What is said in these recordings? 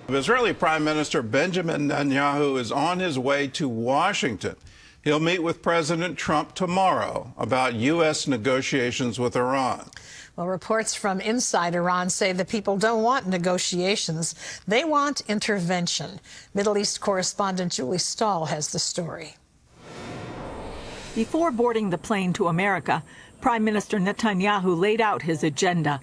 Israeli Prime Minister Benjamin Netanyahu is on his way to Washington. He'll meet with President Trump tomorrow about U.S. negotiations with Iran. Well, reports from inside Iran say the people don't want negotiations. They want intervention. Middle East correspondent Julie Stahl has the story. Before boarding the plane to America, Prime Minister Netanyahu laid out his agenda.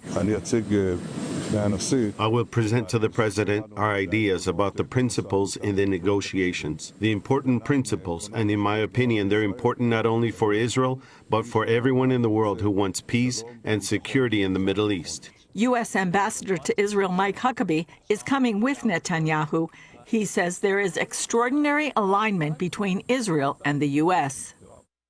I will present to the president our ideas about the principles in the negotiations, the important principles, and in my opinion, they're important not only for Israel, but for everyone in the world who wants peace and security in the Middle East. U.S. Ambassador to Israel Mike Huckabee is coming with Netanyahu. He says there is extraordinary alignment between Israel and the U.S.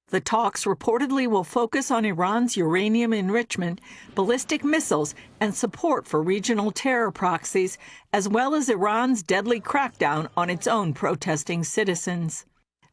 The talks reportedly will focus on Iran's uranium enrichment, ballistic missiles, and support for regional terror proxies, as well as Iran's deadly crackdown on its own protesting citizens.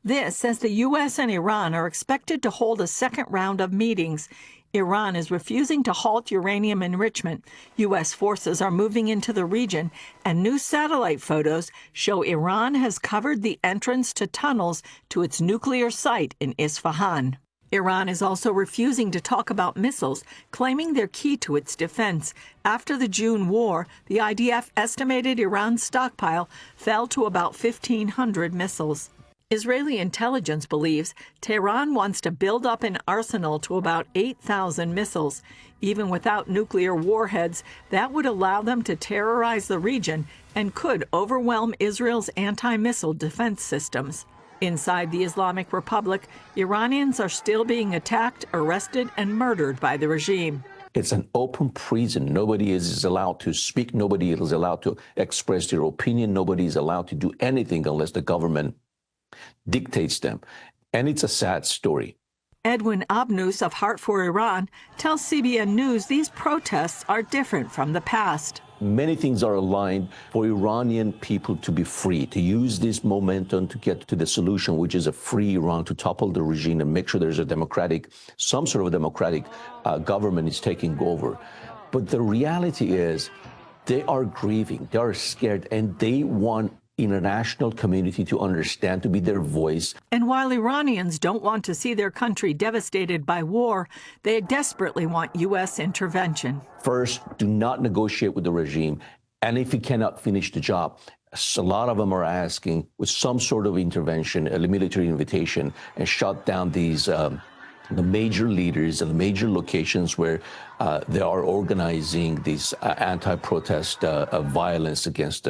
This, as the U.S. and Iran are expected to hold a second round of meetings. Iran is refusing to halt uranium enrichment. U.S. forces are moving into the region, and new satellite photos show Iran has covered the entrance to tunnels to its nuclear site in Isfahan. Iran is also refusing to talk about missiles, claiming they're key to its defense. After the June war, the IDF estimated Iran's stockpile fell to about 1,500 missiles. Israeli intelligence believes Tehran wants to build up an arsenal to about 8,000 missiles. Even without nuclear warheads, that would allow them to terrorize the region and could overwhelm Israel's anti-missile defense systems. Inside the Islamic Republic, Iranians are still being attacked, arrested, and murdered by the regime. It's an open prison. Nobody is allowed to speak. Nobody is allowed to express their opinion. Nobody is allowed to do anything unless the government dictates them. And it's a sad story. Edwin Abnous of Heart for Iran tells CBN News these protests are different from the past. Many things are aligned for Iranian people to be free, to use this momentum to get to the solution, which is a free Iran, to topple the regime and make sure there's some sort of democratic government is taking over. But the reality is they are grieving, they are scared, and they want international community to understand, to be their voice. And while Iranians don't want to see their country devastated by war, they desperately want U.S. intervention. First, do not negotiate with the regime. And if you cannot finish the job, a lot of them are asking with some sort of intervention, a military invitation, and shut down these the major leaders and the major locations where they are organizing these anti-protest violence against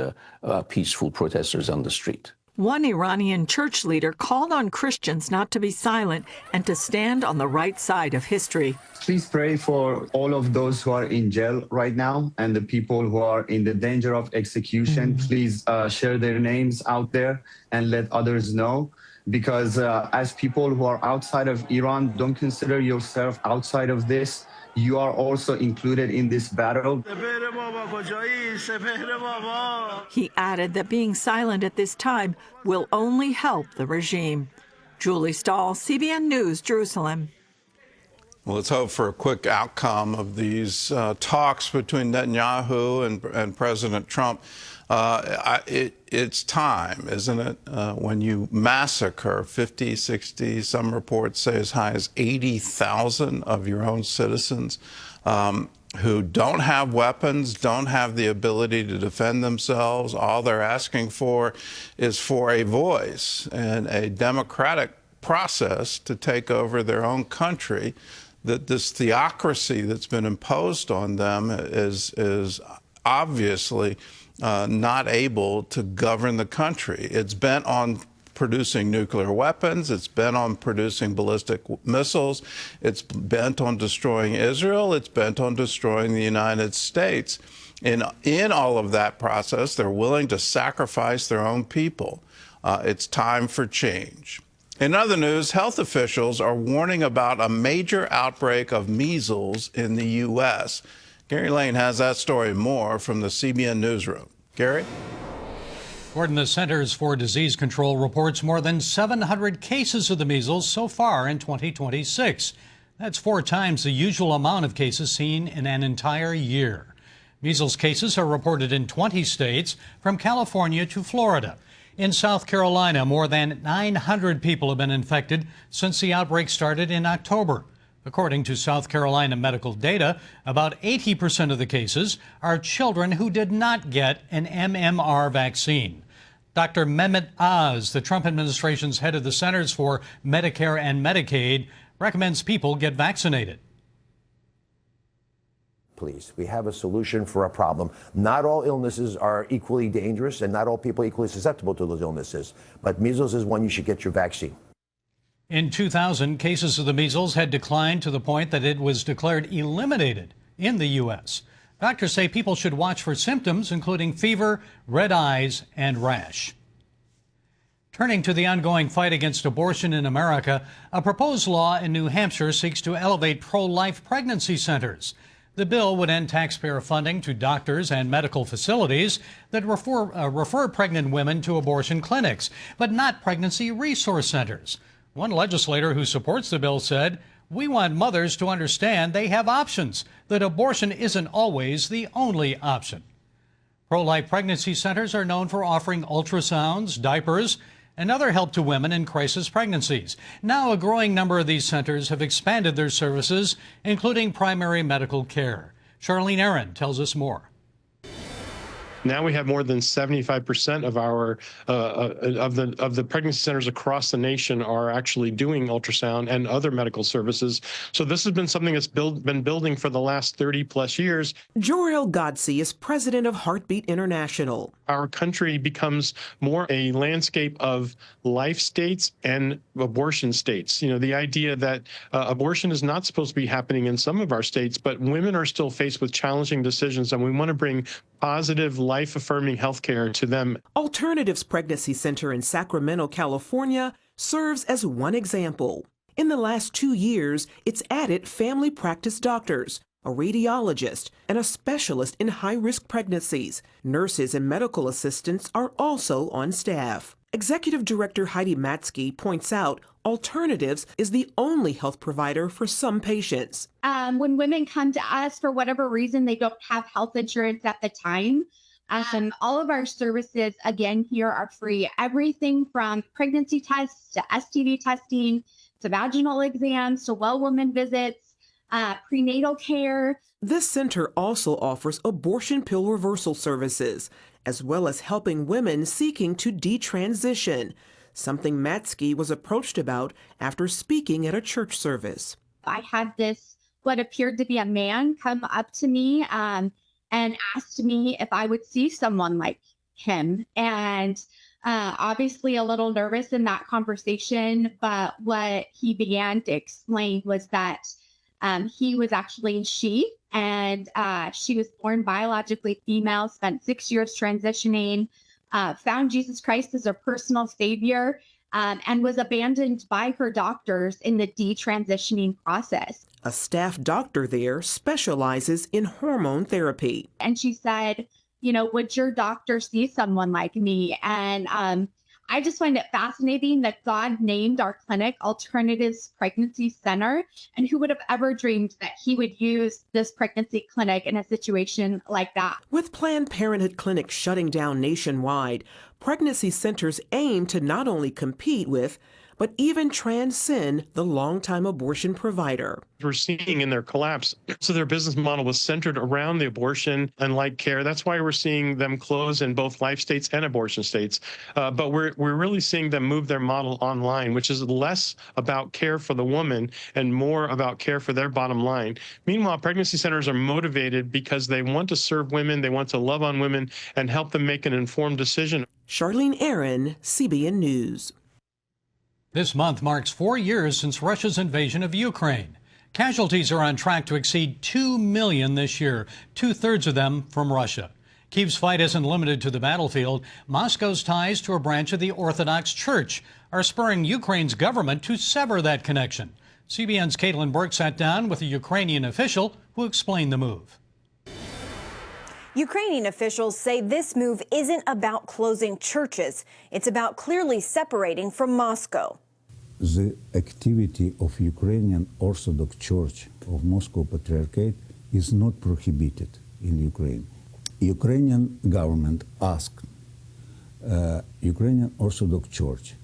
peaceful protesters on the street. One Iranian church leader called on Christians not to be silent and to stand on the right side of history. Please pray for all of those who are in jail right now and the people who are in the danger of execution. Please share their names out there and let others know. Because as people who are outside of Iran, don't consider yourself outside of this. You are also included in this battle. He added that being silent at this time will only help the regime. Julie Stahl, CBN News, Jerusalem. Well, let's hope for a quick outcome of these talks between Netanyahu and President Trump. It's time, isn't it, when you massacre 50, 60, some reports say as high as 80,000 of your own citizens who don't have weapons, don't have the ability to defend themselves. All they're asking for is for a voice and a democratic process to take over their own country. That this theocracy that's been imposed on them is obviously not able to govern the country. It's bent on producing nuclear weapons. It's bent on producing ballistic missiles. It's bent on destroying Israel. It's bent on destroying the United States. And in all of that process, they're willing to sacrifice their own people. It's time for change. In other news, health officials are warning about a major outbreak of measles in the U.S. Gary Lane has that story and more from the CBN Newsroom. Gary? According to the Centers for Disease Control, reports more than 700 cases of the measles so far in 2026. That's 4 times the usual amount of cases seen in an entire year. Measles cases are reported in 20 states, from California to Florida. In South Carolina, more than 900 people have been infected since the outbreak started in October. According to South Carolina medical data, about 80% of the cases are children who did not get an MMR vaccine. Dr. Mehmet Oz, the Trump administration's head of the Centers for Medicare and Medicaid, recommends people get vaccinated. Please, we have a solution for a problem. Not all illnesses are equally dangerous and not all people are equally susceptible to those illnesses. But measles is one you should get your vaccine. In 2000, cases of the measles had declined to the point that it was declared eliminated in the U.S. Doctors say people should watch for symptoms, including fever, red eyes, and rash. Turning to the ongoing fight against abortion in America, a proposed law in New Hampshire seeks to elevate pro-life pregnancy centers. The bill would end taxpayer funding to doctors and medical facilities that refer pregnant women to abortion clinics, but not pregnancy resource centers. One legislator who supports the bill said, "We want mothers to understand they have options, that abortion isn't always the only option." Pro-life pregnancy centers are known for offering ultrasounds, diapers, and other help to women in crisis pregnancies. Now, a growing number of these centers have expanded their services, including primary medical care. Charlene Aaron tells us more. Now we have more than 75% of our of the pregnancy centers across the nation are actually doing ultrasound and other medical services. So this has been something that's been building for the last 30 plus years. Jor-El Godsey is president of Heartbeat International. Our country becomes more a landscape of life states and abortion states. You know, the idea that abortion is not supposed to be happening in some of our states, but women are still faced with challenging decisions, and we want to bring positive, life-affirming health care to them. Alternatives Pregnancy Center in Sacramento, California, serves as one example. In the last 2 years, it's added family practice doctors, a radiologist, and a specialist in high-risk pregnancies. Nurses and medical assistants are also on staff. Executive Director Heidi Matzke points out Alternatives is the only health provider for some patients. When women come to us for whatever reason, they don't have health insurance at the time. All of our services, again, here are free. Everything from pregnancy tests to STD testing to vaginal exams to well woman visits, prenatal care. This center also offers abortion pill reversal services, as well as helping women seeking to detransition, something Matzke was approached about after speaking at a church service. I had what appeared to be a man come up to me and asked me if I would see someone like him. And obviously a little nervous in that conversation, but what he began to explain was that he was actually she, and she was born biologically female, spent 6 years transitioning, found Jesus Christ as her personal savior, and was abandoned by her doctors in the detransitioning process. A staff doctor there specializes in hormone therapy. And she said, you know, would your doctor see someone like me? And I just find it fascinating that God named our clinic Alternatives Pregnancy Center. And who would have ever dreamed that he would use this pregnancy clinic in a situation like that? With Planned Parenthood clinics shutting down nationwide, pregnancy centers aim to not only compete with, but even transcend the longtime abortion provider. We're seeing in their collapse. So their business model was centered around the abortion and like care. That's why we're seeing them close in both life states and abortion states. But we're really seeing them move their model online, which is less about care for the woman and more about care for their bottom line. Meanwhile, pregnancy centers are motivated because they want to serve women, they want to love on women and help them make an informed decision. Charlene Aaron, CBN News. This month marks 4 years since Russia's invasion of Ukraine. Casualties are on track to exceed 2 million this year, 2/3 of them from Russia. Kyiv's fight isn't limited to the battlefield. Moscow's ties to a branch of the Orthodox Church are spurring Ukraine's government to sever that connection. CBN's Caitlin Burke sat down with a Ukrainian official who explained the move. Ukrainian officials say this move isn't about closing churches. It's about clearly separating from Moscow. The activity of Ukrainian Orthodox Church of Moscow Patriarchate is not prohibited. in Ukraine. Ukrainian government asked Ukrainian Orthodox Church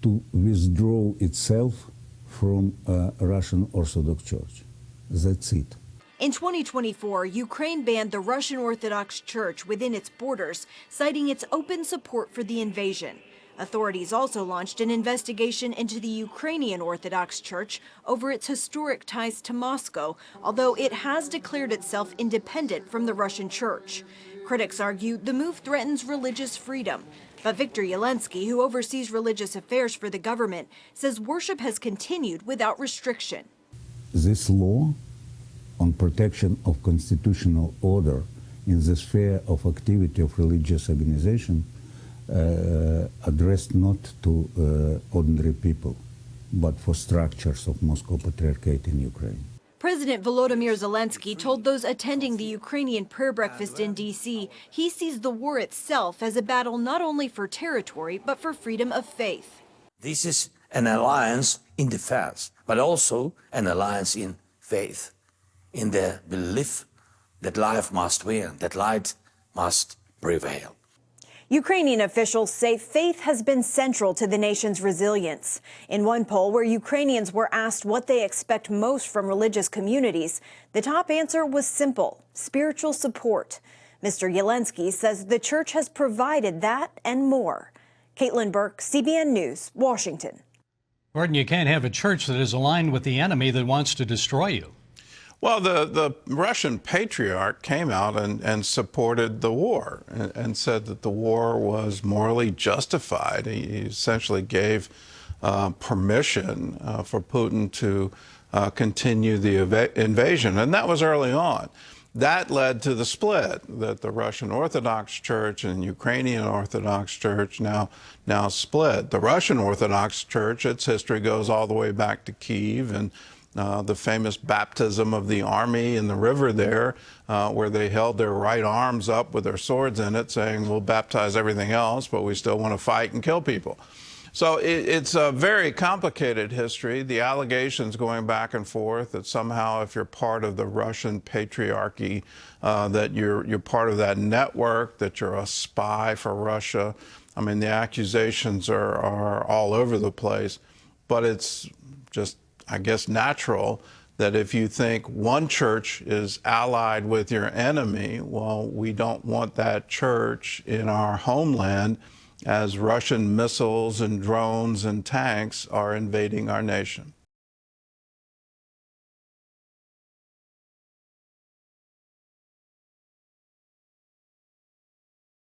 to withdraw itself from Russian Orthodox Church. That's it. In 2024, Ukraine banned the Russian Orthodox Church within its borders, citing its open support for the invasion. Authorities also launched an investigation into the Ukrainian Orthodox Church over its historic ties to Moscow, although it has declared itself independent from the Russian Church. Critics argue the move threatens religious freedom. But Viktor Yelensky, who oversees religious affairs for the government, says worship has continued without restriction. This law on protection of constitutional order in the sphere of activity of religious organization addressed not to ordinary people, but for structures of Moscow Patriarchate in Ukraine. President Volodymyr Zelensky told those attending the Ukrainian prayer breakfast in D.C. he sees the war itself as a battle not only for territory, but for freedom of faith. This is an alliance in defense, but also an alliance in faith, in the belief that life must win, that light must prevail. Ukrainian officials say faith has been central to the nation's resilience. In one poll where Ukrainians were asked what they expect most from religious communities, the top answer was simple: spiritual support. Mr. Yelensky says the church has provided that and more. Caitlin Burke, CBN News, Washington. Gordon, you can't have a church that is aligned with the enemy that wants to destroy you. Well, the Russian patriarch came out and supported the war and said that the war was morally justified. He essentially gave permission for Putin to continue the invasion, and that was early on. That led to the split that the Russian Orthodox Church and Ukrainian Orthodox Church now split. The Russian Orthodox Church, its history goes all the way back to Kyiv and the famous baptism of the army in the river there, where they held their right arms up with their swords in it, saying, we'll baptize everything else, but we still want to fight and kill people. So it's a very complicated history. The allegations going back and forth that somehow if you're part of the Russian patriarchy, that you're part of that network, that you're a spy for Russia. I mean, the accusations are all over the place, but it's just, I guess, natural that if you think one church is allied with your enemy, well, we don't want that church in our homeland as Russian missiles and drones and tanks are invading our nation.